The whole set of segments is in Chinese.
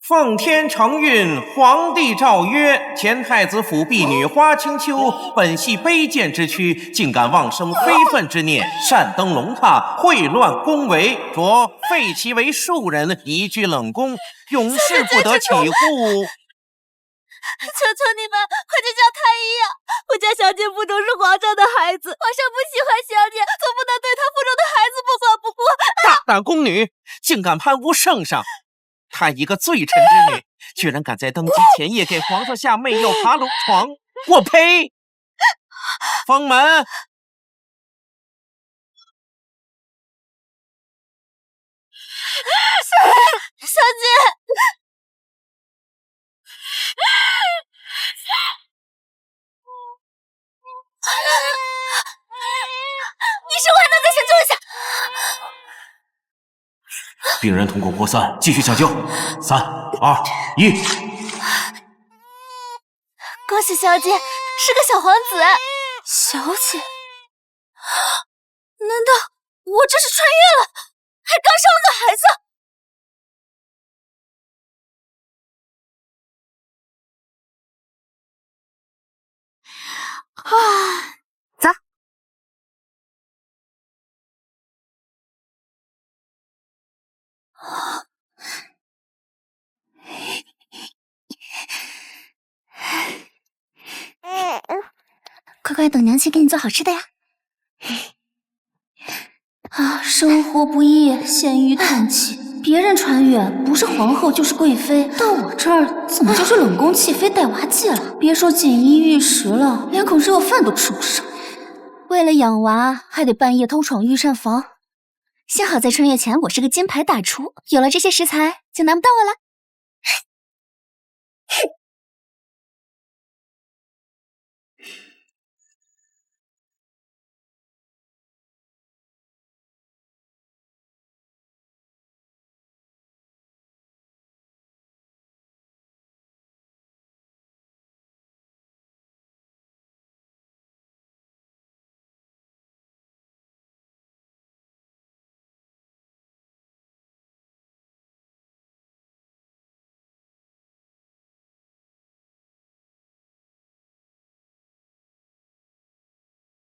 奉天承运，皇帝诏曰：前太子府婢女花清秋，本系卑贱之躯，竟敢妄生非分之念，擅登龙榻，秽乱宫闱，着废其为庶人，移居冷宫，永世不得起户。求求你们，快去叫太医呀！我家小姐不都是皇上的孩子，皇上不喜欢小姐，总不能对他腹中的孩子不管不顾。大胆宫女，竟敢攀污圣上！她一个罪臣之女，居然敢在登基前夜给皇上下媚药爬龙床！我呸！封门！小姐，你是万能的，先坐下。病人通过过3，继续抢救。3、2、1。恭喜小姐，是个小皇子。小姐，难道我这是穿越了？还刚生了个孩子？啊，走。快快等娘亲给你做好吃的呀！啊，生活不易，咸鱼叹气。别人穿越不是皇后就是贵妃，到我这儿怎么就是冷宫弃妃带娃妓了？别说锦衣玉食了，连口热饭都吃不上。为了养娃，还得半夜偷闯御膳房。幸好在春夜前我是个金牌大厨，有了这些食材就难不到我了。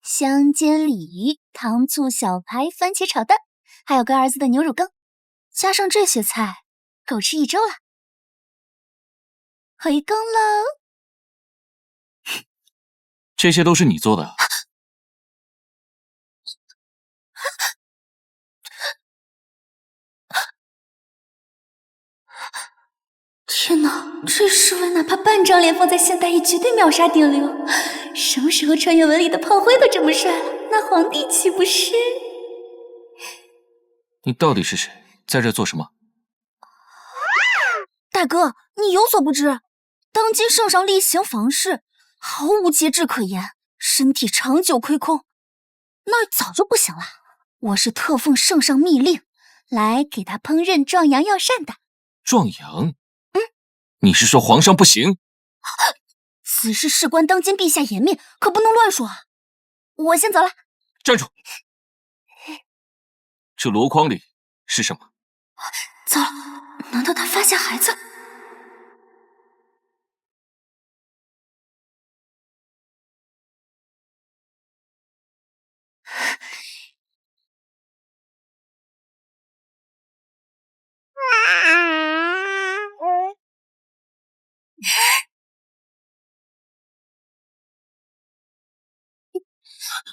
香煎鲤鱼、糖醋小排、番茄炒蛋，还有干儿子的牛乳羹，加上这些菜，够吃1周了。回宫喽！这些都是你做的？天哪，这诗文哪怕半张脸放在现代也绝对秒杀顶流。什么时候穿越文里的炮灰都这么帅了，那皇帝岂不是？你到底是谁？在这做什么？大哥，你有所不知，当今圣上例行房事，毫无节制可言，身体长久亏空，那早就不行了。我是特奉圣上密令，来给他烹饪壮阳药膳的。壮阳？你是说皇上不行？此事事关当今陛下颜面，可不能乱说啊！我先走了。站住！这箩筐里是什么？糟了，难道他发现孩子？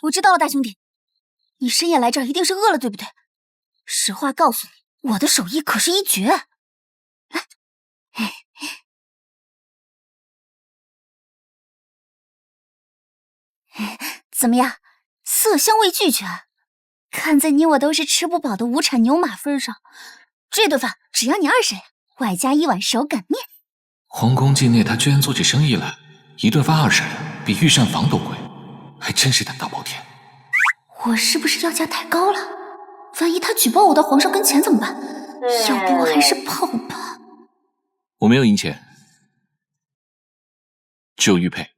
我知道了，大兄弟，你深夜来这儿一定是饿了，对不对？实话告诉你，我的手艺可是一绝。来，怎么样，色香味俱全？看在你我都是吃不饱的无产牛马份上，这顿饭只要你20两，外加1碗手擀面。皇宫境内他居然做起生意来，一顿饭20两，比御膳房都贵，还真是胆大包天。我是不是要价太高了？万一他举报我到皇上跟前怎么办？要不我还是跑吧。我没有银钱，只有玉佩。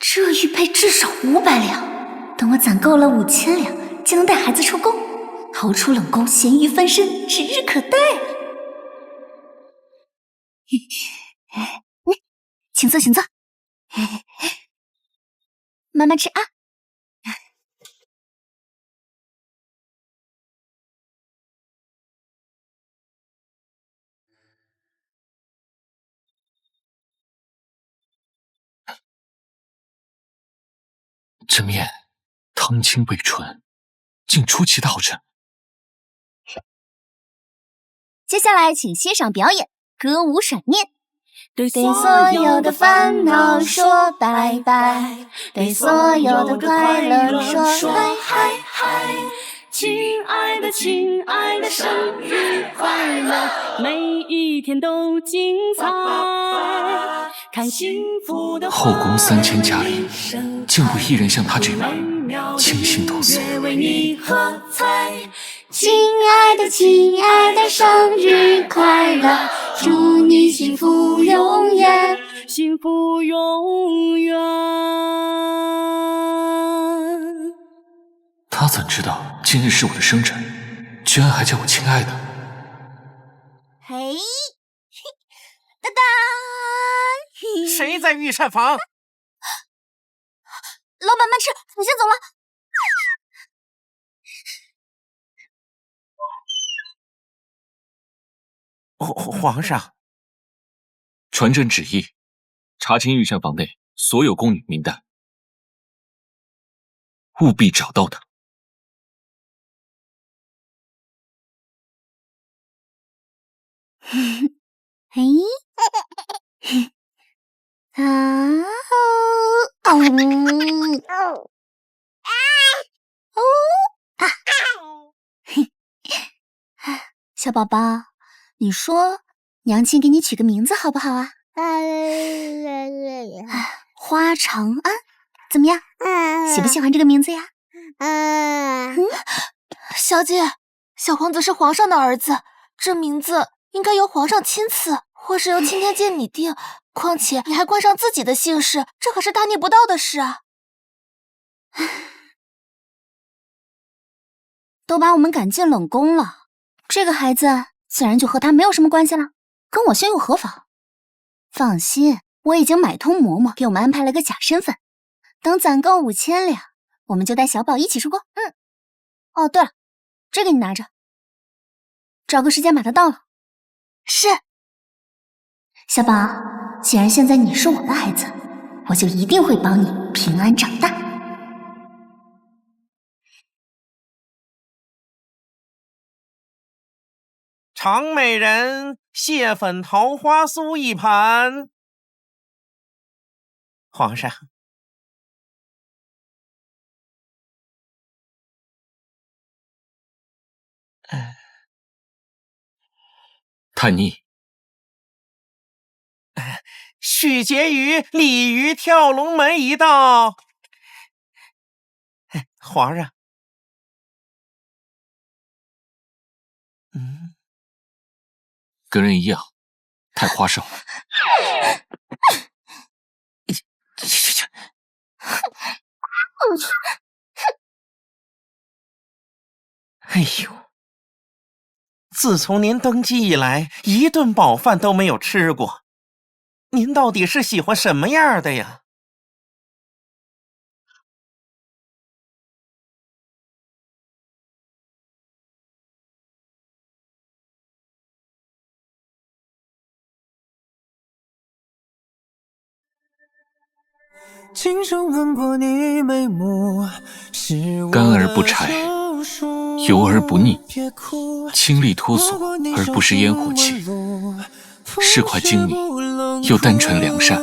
这玉佩至少500两，等我攒够了5000两，就能带孩子出宫，逃出冷宫，咸鱼翻身，指日可待了。请坐，请坐，慢慢吃啊。这面汤清北纯，竟出奇的好吃。接下来，请欣赏表演《歌舞闪念》。对所有的烦恼说拜拜，对所有的快乐说嗨嗨。亲爱的，亲爱的，生日快乐，每一天都精彩。看幸福的后宫3000佳丽，竟无一人像她这般倾心夺所。为你喝彩。亲爱的，亲爱的，生日快乐，祝你幸福永远，幸福永远。他怎知道今日是我的生辰，居然还叫我亲爱的？嘿，哒哒！谁在御膳房？老板慢吃，我先走了。皇上，传朕旨意，查清御膳房内所有宫女名单，务必找到她。嘿，小宝宝，你说娘亲给你取个名字好不好啊？花长安，怎么样？喜不喜欢这个名字呀？小姐，小皇子是皇上的儿子，这名字应该由皇上亲赐，或是由钦天监拟定。况且你还冠上自己的姓氏，这可是大逆不道的事啊！都把我们赶进冷宫了，这个孩子自然就和他没有什么关系了，跟我兄友何妨？放心，我已经买通嬷嬷给我们安排了个假身份，等攒够5000两，我们就带小宝一起出宫。哦，对了，这个你拿着，找个时间把他到了。是。小宝，既然现在你是我的孩子，我就一定会帮你平安长大。长美人，蟹粉桃花酥1盘。皇上，太腻。许婕妤鲤鱼跳龙门一道。皇上，跟人一样，太花哨了。哎呦，自从您登基以来，一顿饱饭都没有吃过。您到底是喜欢什么样的呀？甘而不柴，油而不腻，清丽脱俗而不失烟火气，市侩精明又单纯良善。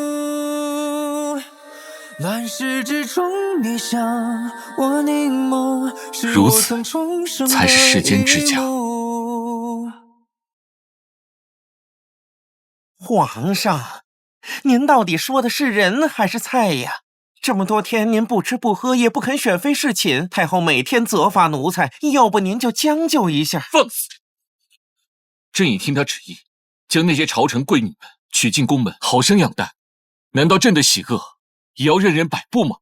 如此才是世间之佳。皇上，您到底说的是人还是菜呀？这么多天您不吃不喝，也不肯选妃侍寝，太后每天责罚奴才，要不您就将就一下。放肆！朕已听他旨意，将那些朝臣贵女们娶进宫门，好生养待。难道朕的喜恶也要任人摆布吗？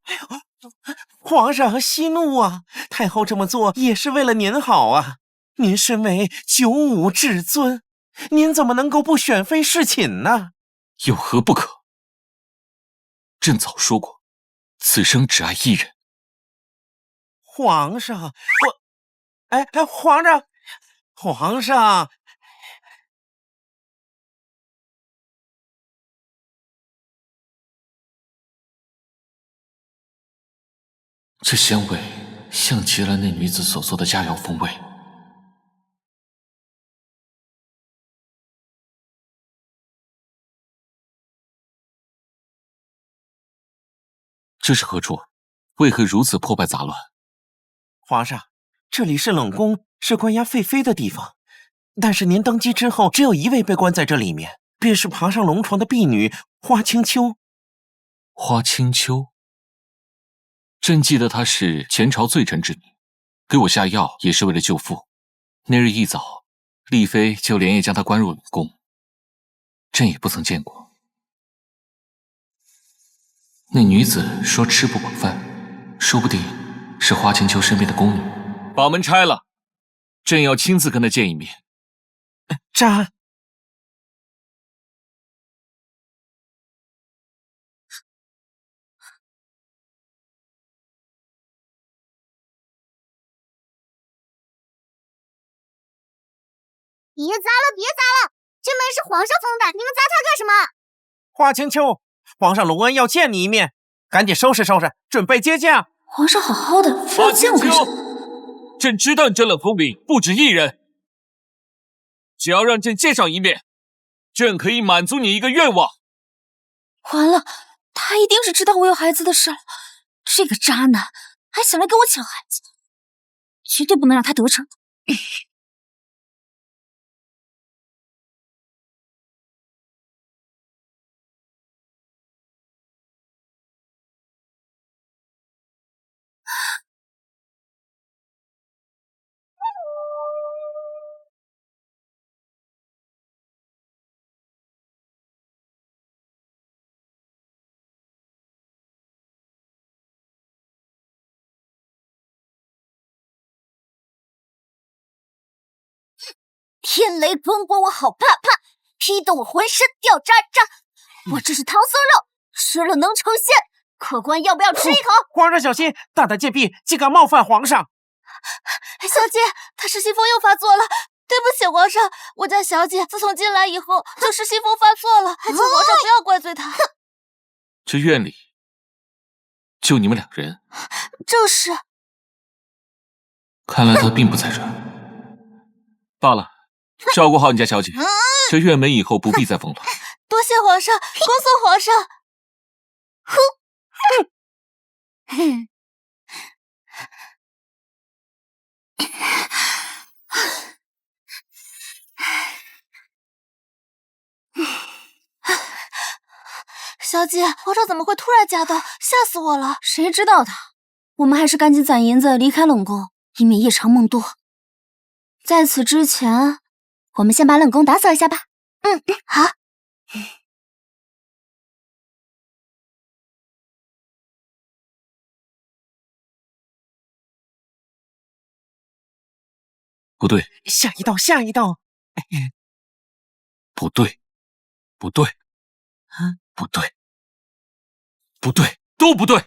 皇上息怒啊！太后这么做也是为了您好啊！您身为95至尊，您怎么能够不选妃侍寝呢？有何不可？朕早说过，此生只爱一人。皇上，皇上，这香味像极了那女子所做的佳肴风味。这是何处？为何如此破败杂乱？皇上，这里是冷宫，是关押废妃的地方。但是您登基之后，只有一位被关在这里面，便是爬上龙床的婢女花清秋。花清秋，朕记得她是前朝罪臣之女，给我下药也是为了救父。那日一早，丽妃就连夜将她关入冷宫，朕也不曾见过。那女子说吃不饱饭，说不定是花清秋身边的宫女。把门拆了，朕要亲自跟她见一面。朕。别砸了，别砸了！这门是皇上封的，你们砸它干什么？花清秋，皇上隆恩要见你一面，赶紧收拾收拾，准备接驾。皇上好好的，非要见我干什么？朕知道你真冷风铃不止一人，只要让朕见上一面，朕可以满足你一个愿望。完了，他一定是知道我有孩子的事了。这个渣男还想来跟我抢孩子，绝对不能让他得逞。天雷滚滚，我好怕怕，劈得我浑身掉渣渣。我这是唐僧肉，吃了能成仙。客官要不要吃一口？皇上小心，大胆贱婢，竟敢冒犯皇上！小姐，她失心疯又发作了，对不起皇上，我家小姐自从进来以后就失心疯发作了，还请皇上不要怪罪她。这院里就你们两人？正是。看来他并不在这。罢了，照顾好你家小姐，这院门以后不必再封了。多谢皇上，恭送皇上。哼。小姐，皇上怎么会突然驾到？吓死我了！谁知道他？我们还是赶紧攒银子离开冷宫，以免夜长梦多。在此之前，我们先把冷宫打扫一下吧。好。不对，下一道，下一道。不对，不对，不对，不对，都不对。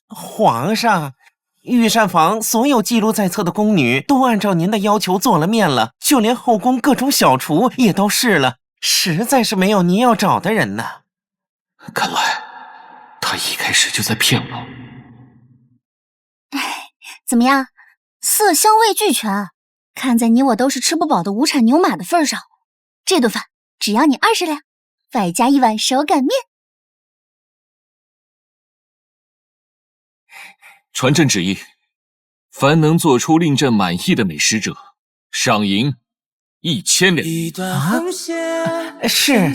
皇上，御膳房所有记录在册的宫女都按照您的要求做了面了，就连后宫各种小厨也都试了，实在是没有您要找的人呢。看来他一开始就在骗我。怎么样，色香味俱全。看在你我都是吃不饱的无产牛马的份上，这顿饭只要你20两，外加一碗手擀面。传朕旨意，凡能做出令朕满意的美食者，赏银1000两。是。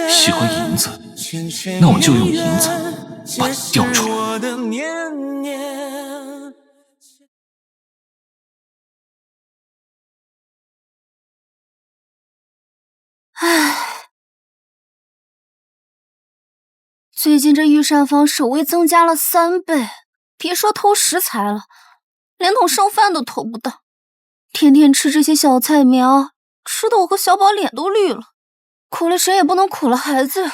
喜欢银子，那我就用银子把你调出来。唉，最近这御膳房守卫增加了3倍，别说偷食材了，连桶剩饭都偷不到。天天吃这些小菜苗，吃的我和小宝脸都绿了。苦了谁也不能苦了孩子。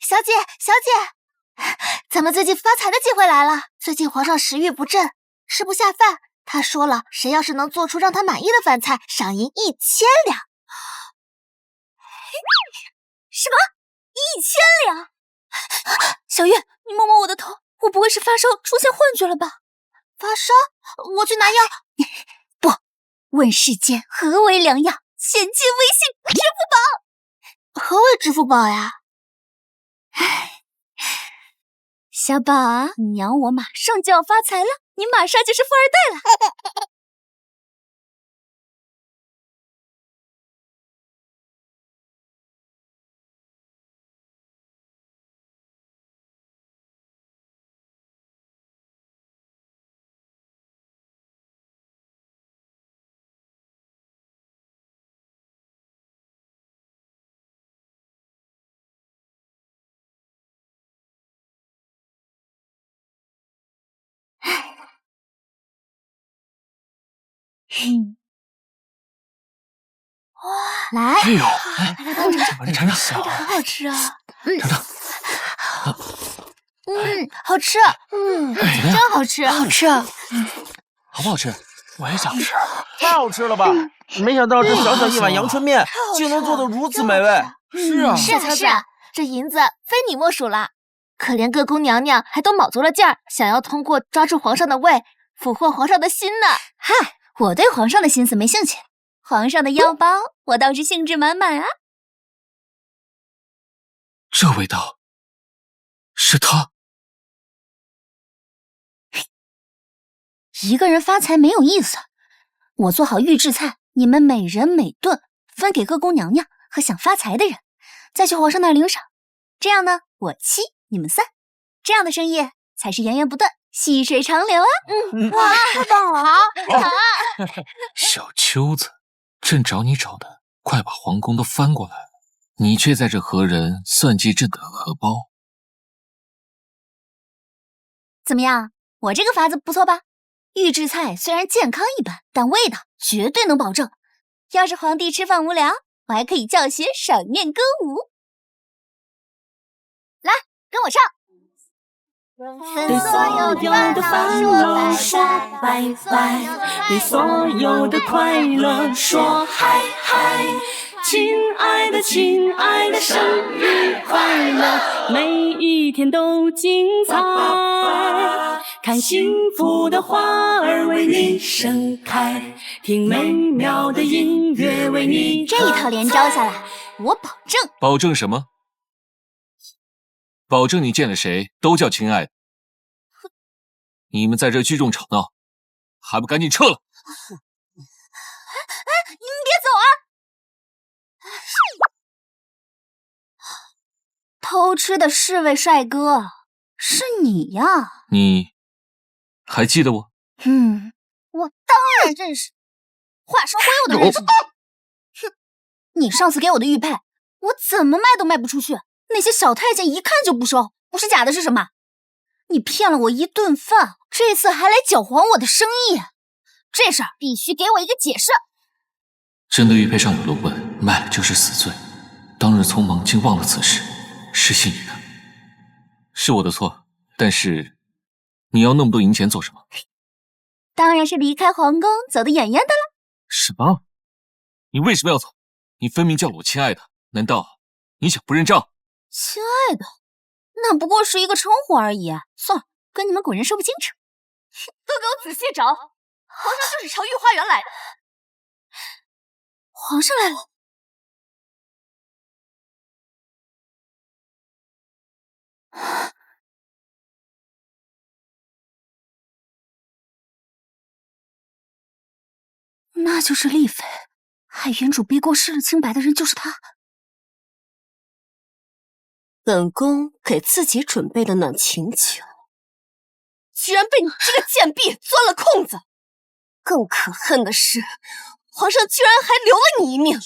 小姐，小姐，咱们最近发财的机会来了。最近皇上食欲不振，吃不下饭。他说了，谁要是能做出让他满意的饭菜，赏银1000两。什么？1000两？小月，你摸摸我的头，我不会是发烧出现幻觉了吧？发烧？我去拿药。不，问世间何为良药？先进微信支付宝。何为支付宝呀？小宝啊，娘我马上就要发财了，你马上就是富二代了。哇，来，哎呦，来尝尝，这个很好吃啊。尝尝，好吃。真好吃，好吃。好不好吃？我也想吃。太好吃了吧！没想到这小小一碗阳春面竟能做得如此美味。是啊，是啊，是啊，这银子非你莫属了。可怜各宫娘娘还都卯足了劲儿，想要通过抓住皇上的胃，俘获皇上的心呢。嗨，我对皇上的心思没兴趣，皇上的腰包我倒是兴致满满啊。这味道是他。一个人发财没有意思，我做好预制菜，你们每人每顿分给各宫娘娘和想发财的人，再去皇上那儿领赏。这样呢，我7，你们3，这样的生意才是源源不断，细水长流啊！哇，太棒了！好，小秋子，朕找你找的，快把皇宫都翻过来了，你却在这和人算计朕的荷包。怎么样，我这个法子不错吧？预制菜虽然健康一般，但味道绝对能保证。要是皇帝吃饭无聊，我还可以教学赏面歌舞。来，跟我唱。对所有的烦恼说拜拜，对所有的快乐说嗨嗨。亲爱的，亲爱的，生日快乐，每一天都精彩。看幸福的花儿为你盛开，听美妙的音乐为你。这一套连招下来，我保证。保证什么？保证你见了谁都叫亲爱的。你们在这聚众吵闹，还不赶紧撤了！你们别走啊！偷吃的侍卫帅哥，是你呀？你还记得我？我当然认识。话说回我都认识你。哼，你上次给我的玉佩，我怎么卖都卖不出去，那些小太监一看就不收，不是假的是什么？你骗了我一顿饭，这次还来搅黄我的生意，这事儿必须给我一个解释。朕的玉佩上有了纹，卖了就是死罪。当日匆忙竟忘了此事，失信于他，是我的错。但是你要那么多银钱做什么？当然是离开皇宫，走得远远的了。什么？你为什么要走？你分明叫了我亲爱的，难道你想不认账？亲爱的，那不过是一个称呼而已。算了，跟你们滚人说不清楚。都给我仔细找，皇上就是朝御花园来的。皇上来了。那就是丽妃，害原主逼宫失了清白的人就是她。本宫给自己准备的暖情酒，居然被你这个贱婢钻了空子。更可恨的是，皇上居然还留了你一命。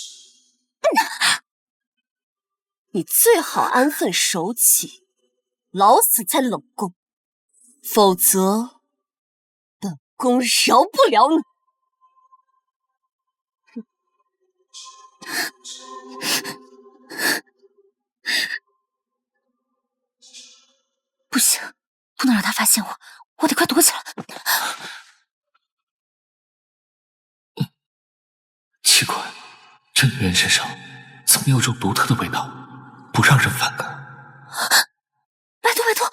你最好安分守己，老死在冷宫，否则本宫饶不了你。发现我，我得快躲起来。奇怪，这女人身上怎么有种独特的味道，不让人反感？拜托拜托，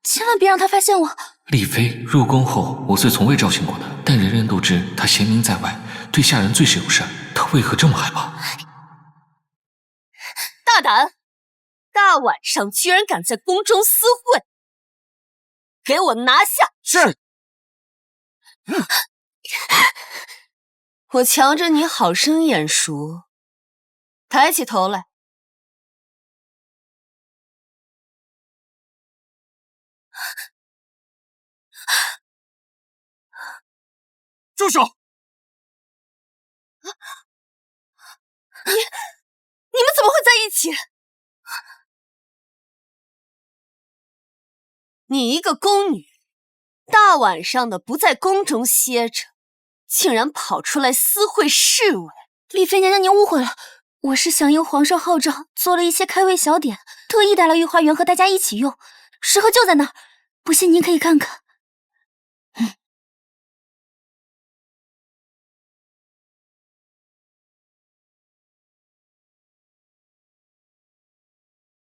千万别让她发现我！丽妃入宫后，我虽从未招幸过她，但人人都知她贤明在外，对下人最是友善。她为何这么害怕？大胆！大晚上居然敢在宫中私会，给我拿下！是。我瞧着你好生眼熟，抬起头来。住手！你们怎么会在一起？你一个宫女，大晚上的不在宫中歇着，竟然跑出来私会侍卫。丽妃娘娘，您误会了，我是响应皇上号召，做了一些开胃小点，特意带来御花园和大家一起用，食盒就在那儿，不信您可以看看。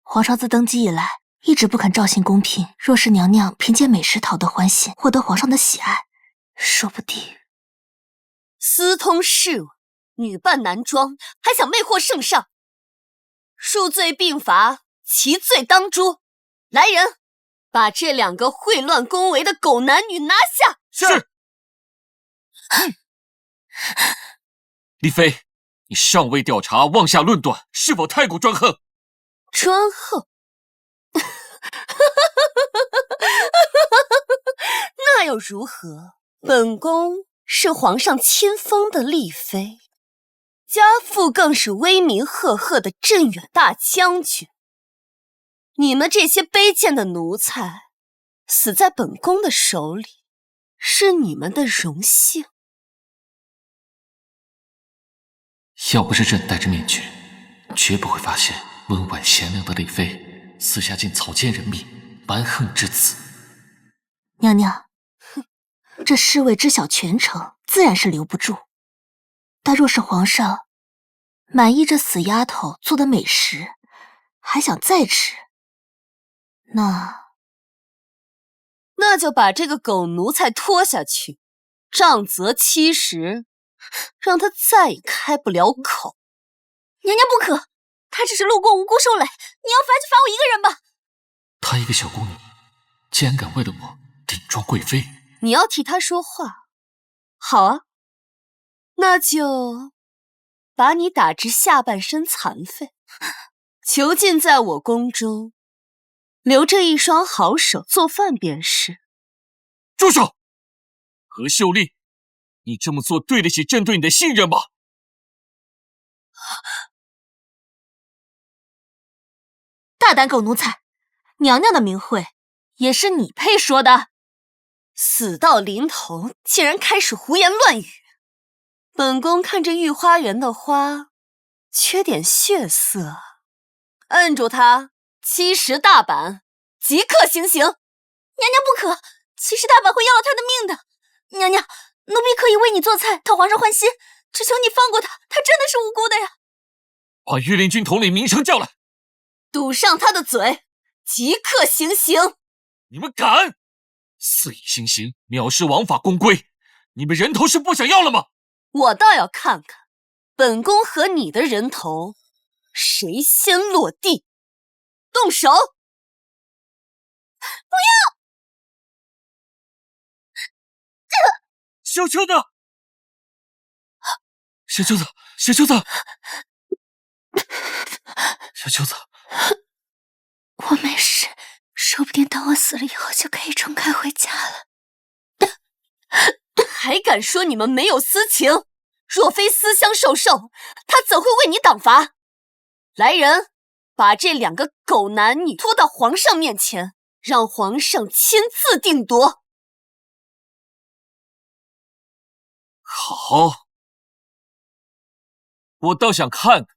皇上自登基以来，一直不肯召幸宫嫔。若是娘娘凭借美食讨得欢心，获得皇上的喜爱，说不定……私通侍卫，女扮男装，还想魅惑圣上，数罪并罚，其罪当诛。来人，把这2个秽乱宫闱的狗男女拿下！是。丽妃，你尚未调查，妄下论断，是否太过专横？专横？那又如何？本宫是皇上亲封的丽妃，家父更是威名赫赫的镇远大将军。你们这些卑贱的奴才，死在本宫的手里，是你们的荣幸。要不是朕戴着面具，绝不会发现温婉贤良的丽妃私下竟草菅人命，蛮横至此。娘娘，这侍卫知晓全城，自然是留不住。但若是皇上满意这死丫头做的美食，还想再吃，那就把这个狗奴才拖下去，杖责70，让他再也开不了口。娘娘不可，她只是路过无辜受累，你要罚就罚我一个人吧。她一个小宫女，竟然敢为了我顶撞贵妃！你要替她说话，好啊，那就把你打至下半身残废，囚禁在我宫中，留着一双好手做饭便是。住手！何秀丽，你这么做对得起朕对你的信任吗？大胆狗奴才，娘娘的名讳也是你配说的？死到临头，竟然开始胡言乱语。本宫看这御花园的花，缺点血色，摁住他，70大板，即刻行刑。娘娘不可，70大板会要了他的命的。娘娘，奴婢可以为你做菜，讨皇上欢心，只求你放过他，他真的是无辜的呀。把御林军统领明成叫来，堵上他的嘴，即刻行刑。你们敢肆意行刑，藐视王法宫规，你们人头是不想要了吗？我倒要看看本宫和你的人头谁先落地。动手！不要！小秋子，小秋子，小秋子，小秋子，我没事，说不定等我死了以后就可以重开回家了。还敢说你们没有私情？若非思乡受寿，他怎会为你挡罚？来人，把这2个狗男女拖到皇上面前，让皇上亲自定夺。好，我倒想看看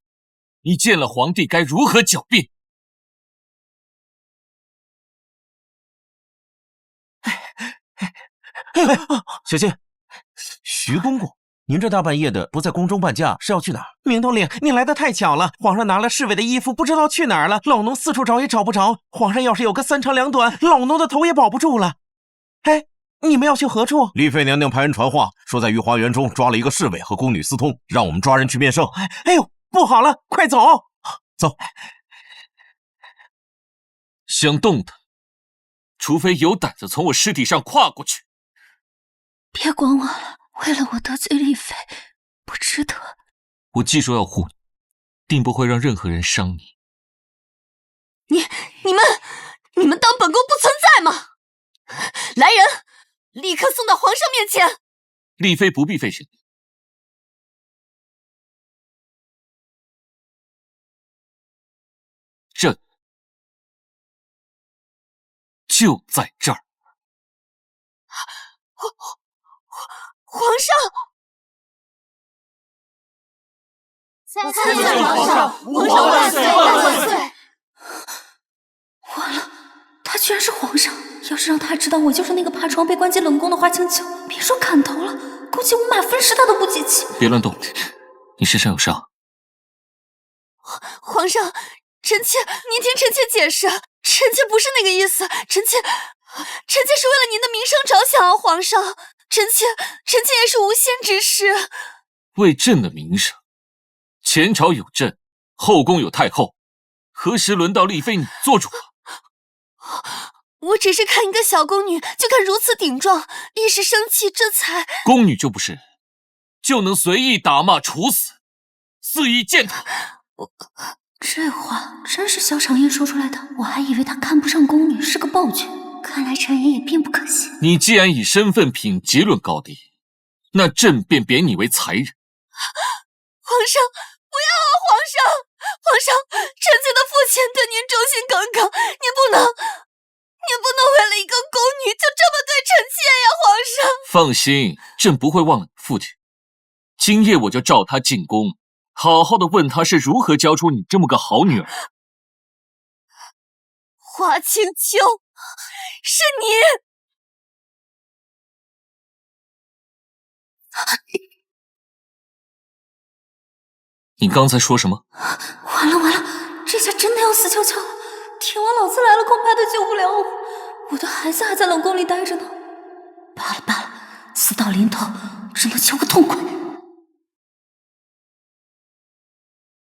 你见了皇帝该如何狡辩。小心！徐公公，您这大半夜的不在宫中伴驾，是要去哪儿？明统领，你来的太巧了，皇上拿了侍卫的衣服，不知道去哪儿了。老奴四处找也找不着，皇上要是有个三长两短，老奴的头也保不住了。哎，你们要去何处？丽妃娘娘派人传话，说在御花园中抓了一个侍卫和宫女私通，让我们抓人去面圣。哎呦，不好了，快走！走。想动的，除非有胆子从我尸体上跨过去。别管我了，为了我得罪丽妃，不值得。我既说要护你，定不会让任何人伤你。你们当本宫不存在吗？来人，立刻送到皇上面前。丽妃不必费神，朕就在这儿。皇上！参见皇上，皇上万岁万岁！完了，他居然是皇上！要是让他知道我就是那个爬床被关进冷宫的花青丘，别说砍头了，估计五马分尸他都不解气。别乱动，你身上有伤。皇上，臣妾，您听臣妾解释，臣妾不是那个意思，臣妾是为了您的名声着想啊，皇上，臣妾也是无心之失。为朕的名声，前朝有朕，后宫有太后，何时轮到丽妃你做主了？我只是看一个小宫女就敢如此顶撞，一时生气，这才……宫女就不是人，就能随意打骂处死，肆意践踏。这话真是萧长燕说出来的，我还以为他看不上宫女，是个暴君。看来陈爷也并不可信。你既然以身份品级论高低，那朕便贬你为才人。皇上，不要啊！皇上，臣妾的父亲对您忠心耿耿，您不能为了一个宫女就这么对臣妾呀，皇上！放心，朕不会忘了你父亲。今夜我就召他进宫，好好的问他是如何教出你这么个好女儿。华清秋，是你！你刚才说什么？完了，这下真的要死翘翘了。天王老子来了，恐怕都救不了我。我的孩子还在冷宫里待着呢。罢了，死到临头，只能求个痛快。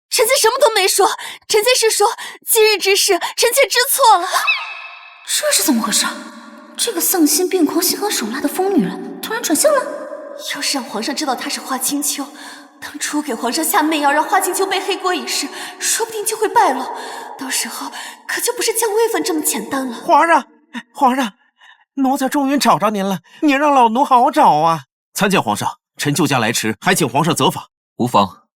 臣妾什么都没说，臣妾是说今日之事，臣妾知错了。这是怎么回事？这个丧心病狂、心狠手辣的疯女人突然转向了。要是让皇上知道她是华清秋，当初给皇上下媚药让华清秋背黑锅一事，说不定就会败露，到时候可就不是降位分这么简单了。皇上，奴才终于找着您了，您让老奴好找啊！参见皇上，臣救驾来迟，还请皇上责罚。无妨，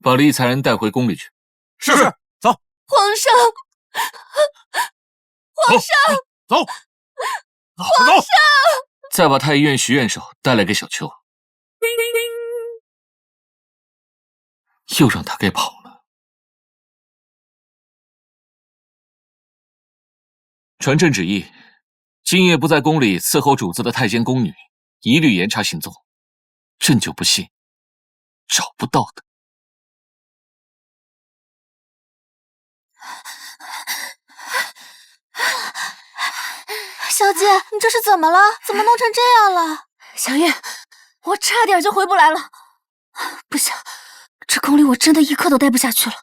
把厉才人带回宫里去。是，走。皇上，走。皇上，再把太医院徐院守带来给小秋。又让他给跑了。传朕旨意，今夜不在宫里伺候主子的太监宫女，一律严查行踪。朕就不信找不到的。小姐，你这是怎么了？怎么弄成这样了？小月，我差点就回不来了。不行，这宫里我真的一刻都待不下去了。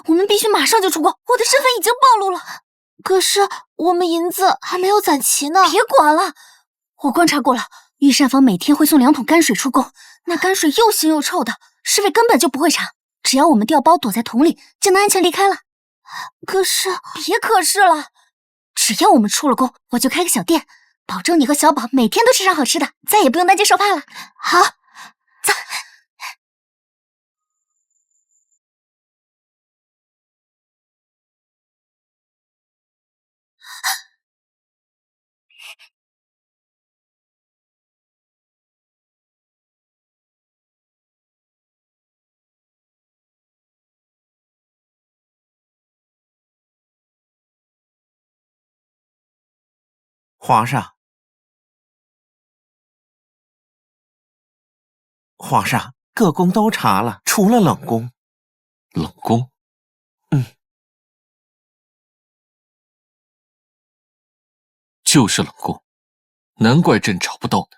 我们必须马上就出宫，我的身份已经暴露了。可是我们银子还没有攒齐呢。别管了，我观察过了，御膳房每天会送2桶泔水出宫，那泔水又腥又臭的，侍卫根本就不会查。只要我们调包躲在桶里，就能安全离开了。可是，别可是了。只要我们出了宫，我就开个小店，保证你和小宝每天都吃上好吃的，再也不用担惊受怕了。好，走。皇上，皇上，各宫都查了，除了冷宫。冷宫？就是冷宫，难怪朕找不到呢。